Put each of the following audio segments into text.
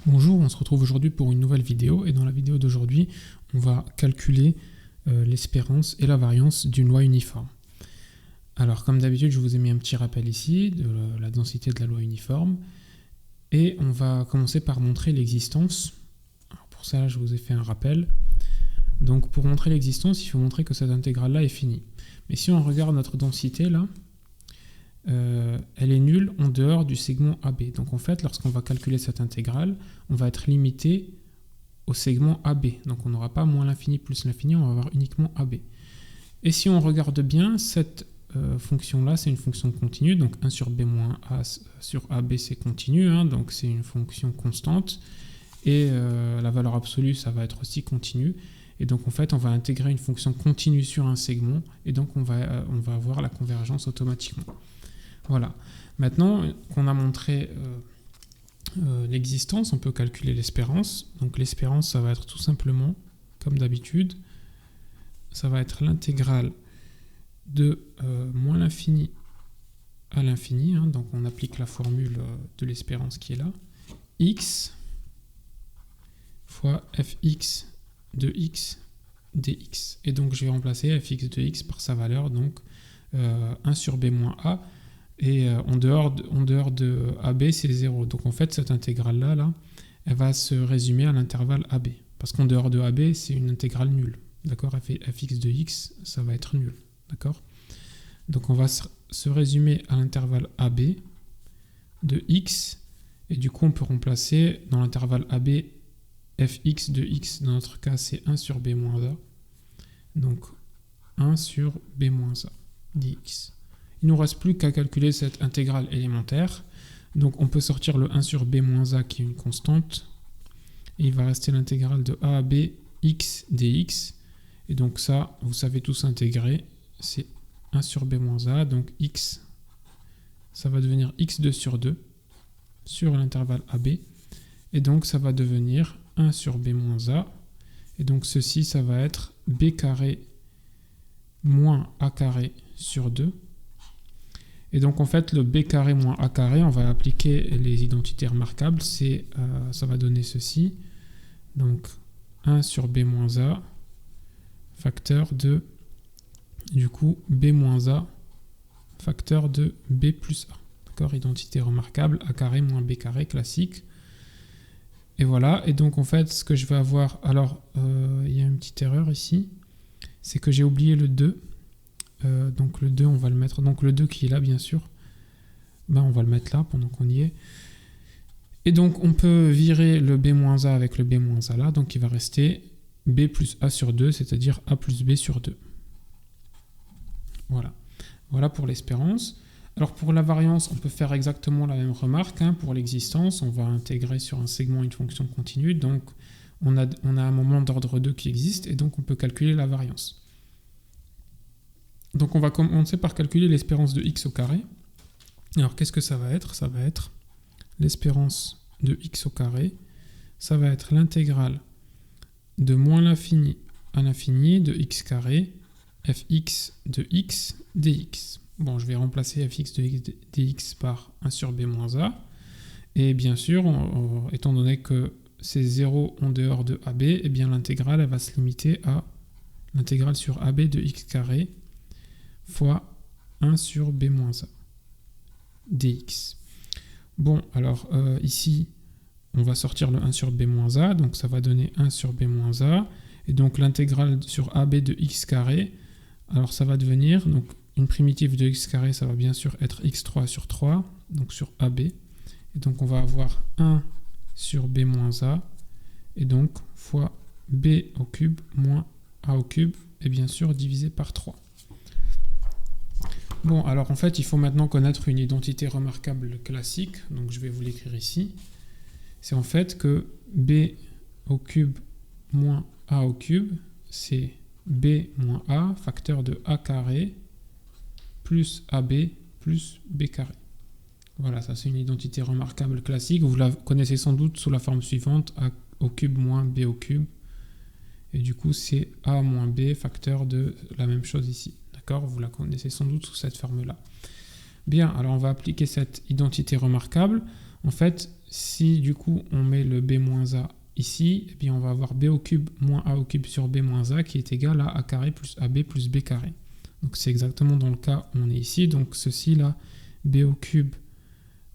Bonjour, on se retrouve aujourd'hui pour une nouvelle vidéo et dans la vidéo d'aujourd'hui, on va calculer l'espérance et la variance d'une loi uniforme. Alors comme d'habitude, je vous ai mis un petit rappel ici de la densité de la loi uniforme et on va commencer par montrer l'existence. Pour ça, je vous ai fait un rappel. Donc pour montrer l'existence, il faut montrer que cette intégrale-là est finie. Mais si on regarde notre densité là, elle est nulle en dehors du segment AB. Donc en fait, lorsqu'on va calculer cette intégrale, on va être limité au segment AB. Donc on n'aura pas moins l'infini plus l'infini, on va avoir uniquement AB. Et si on regarde bien, cette fonction-là, c'est une fonction continue. Donc 1 sur B moins A sur AB, c'est continu. Donc c'est une fonction constante. Et la valeur absolue, ça va être aussi continu. Et donc en fait, on va intégrer une fonction continue sur un segment. Et donc on va avoir la convergence automatiquement. Voilà. Maintenant qu'on a montré l'existence, on peut calculer l'espérance. Donc l'espérance, ça va être tout simplement, comme d'habitude, ça va être l'intégrale de moins l'infini à l'infini. Donc on applique la formule de l'espérance qui est là. X fois fx de x dx. Et donc je vais remplacer fx de x par sa valeur, donc 1 sur b moins a. Et en dehors de AB, c'est 0. Donc en fait, cette intégrale-là, elle va se résumer à l'intervalle AB. Parce qu'en dehors de AB, c'est une intégrale nulle. D'accord ? Fx de x, ça va être nul. D'accord ? Donc on va se résumer à l'intervalle AB de x. Et du coup, on peut remplacer dans l'intervalle AB fx de x. Dans notre cas, c'est 1 sur b moins a. Donc 1 sur b moins a dx. Il ne nous reste plus qu'à calculer cette intégrale élémentaire. Donc on peut sortir le 1 sur b moins a qui est une constante. Et il va rester l'intégrale de a à b x dx. Et donc ça, vous savez tous intégrer. C'est 1 sur b moins a. Donc x, ça va devenir x2 sur 2 sur l'intervalle ab. Et donc ça va devenir 1 sur b moins a. Et donc ceci, ça va être b carré moins a carré sur 2. Et donc en fait le b carré moins a carré, on va appliquer les identités remarquables, ça va donner ceci. Donc 1 sur b moins a facteur de, du coup, b moins a facteur de b plus a. D'accord ? Identité remarquable, a carré moins b carré classique. Et voilà, et donc en fait ce que je vais avoir, alors il y a une petite erreur ici, c'est que j'ai oublié le 2. Donc le 2 on va le mettre, donc le 2 qui est là bien sûr, on va le mettre là pendant qu'on y est. Et donc on peut virer le b-a avec le b-a là, donc il va rester b plus a sur 2, c'est-à-dire a plus b sur 2. Voilà pour l'espérance. Alors pour la variance, on peut faire exactement la même remarque. Pour l'existence, on va intégrer sur un segment une fonction continue, donc on a un moment d'ordre 2 qui existe, et donc on peut calculer la variance. Donc on va commencer par calculer l'espérance de x au carré. Alors qu'est-ce que ça va être ? Ça va être l'espérance de x au carré. Ça va être l'intégrale de moins l'infini à l'infini de x carré fx de x dx. Bon, je vais remplacer fx de x dx par 1 sur b moins a. Et bien sûr, étant donné que c'est 0 en dehors de ab, eh bien l'intégrale elle va se limiter à l'intégrale sur ab de x carré fois 1 sur b moins a dx. Bon, alors ici, on va sortir le 1 sur b moins a, donc ça va donner 1 sur b moins a, et donc l'intégrale sur ab de x carré, alors ça va devenir, donc une primitive de x carré, ça va bien sûr être x3 sur 3, donc sur ab, et donc on va avoir 1 sur b moins a, et donc fois b au cube moins a au cube, et bien sûr divisé par 3. Bon, alors en fait, il faut maintenant connaître une identité remarquable classique, donc je vais vous l'écrire ici. C'est en fait que b au cube moins a au cube, c'est b moins a, facteur de a carré, plus ab, plus b carré. Voilà, ça c'est une identité remarquable classique. Vous la connaissez sans doute sous la forme suivante, a au cube moins b au cube. Et du coup, c'est a moins b, facteur de la même chose ici. Vous la connaissez sans doute sous cette forme-là. Bien, alors on va appliquer cette identité remarquable. En fait, si du coup on met le b moins a ici, eh bien on va avoir b au cube moins a au cube sur b moins a qui est égal à a carré plus ab plus b carré. Donc c'est exactement dans le cas où on est ici. Donc ceci là, b au cube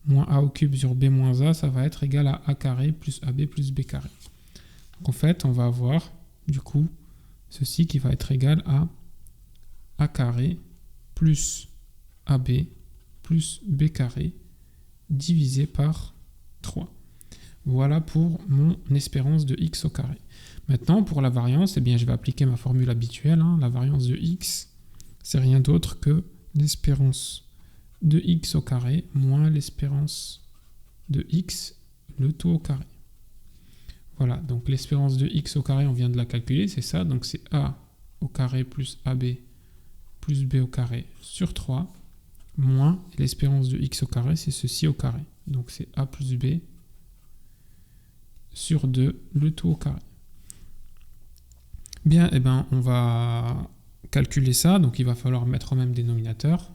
moins a au cube sur b moins a, ça va être égal à a carré plus ab plus b carré. Donc en fait, on va avoir du coup ceci qui va être égal à a carré plus ab plus b carré divisé par 3. Voilà pour mon espérance de x au carré. Maintenant, pour la variance, eh bien, je vais appliquer ma formule habituelle. La variance de x, c'est rien d'autre que l'espérance de x au carré moins l'espérance de x, le tout au carré. Voilà, donc l'espérance de x au carré, on vient de la calculer, c'est ça. Donc c'est a au carré plus ab plus b au carré sur 3, moins l'espérance de x au carré, c'est ceci au carré. Donc c'est a plus b sur 2, le tout au carré. Bien, eh ben, on va calculer ça, donc il va falloir mettre au même dénominateur.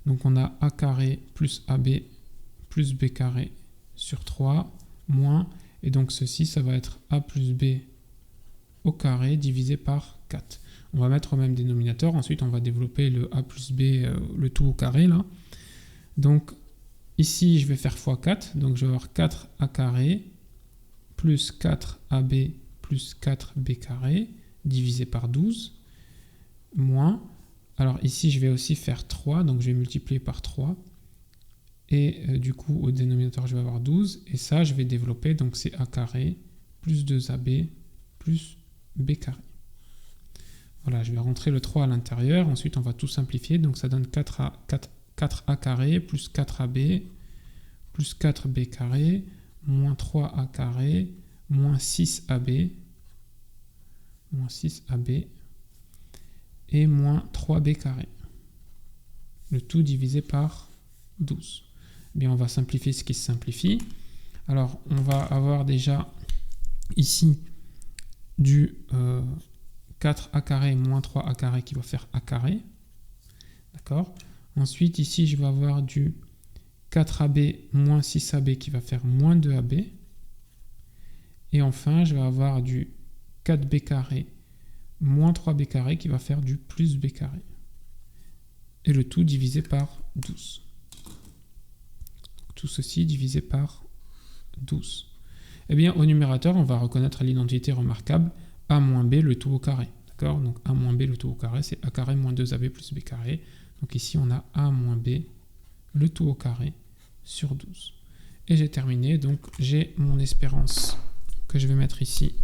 Donc on a a carré plus ab plus b carré sur 3, moins, et donc ceci, ça va être a plus b au carré divisé par 4. On va mettre au même dénominateur, ensuite on va développer le a plus b, le tout au carré, là. Donc ici, je vais faire x 4, donc je vais avoir 4a carré plus 4ab plus 4b carré divisé par 12, moins, alors ici je vais aussi faire 3, donc je vais multiplier par 3, et du coup au dénominateur je vais avoir 12, et ça je vais développer, donc c'est a carré plus 2ab plus b carré. Voilà, je vais rentrer le 3 à l'intérieur, ensuite on va tout simplifier, donc ça donne 4a carré plus 4ab plus 4b carré moins 3a carré moins 6ab et moins 3b carré. Le tout divisé par 12. Bien, on va simplifier ce qui se simplifie. Alors, on va avoir déjà ici du 4a carré moins 3a carré qui va faire a carré. D'accord ? Ensuite, ici, je vais avoir du 4ab moins 6ab qui va faire moins 2ab. Et enfin, je vais avoir du 4b carré moins 3b carré qui va faire du plus b carré. Et le tout divisé par 12. Tout ceci divisé par 12. Eh bien, au numérateur, on va reconnaître l'identité remarquable a moins b le tout au carré. D'accord ? Donc a moins b le tout au carré, c'est a carré moins 2ab plus b carré. Donc ici, on a a moins b le tout au carré sur 12. Et j'ai terminé, donc j'ai mon espérance que je vais mettre ici,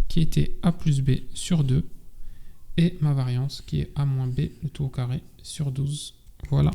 qui était a plus b sur 2, et ma variance qui est a moins b le tout au carré sur 12. Voilà.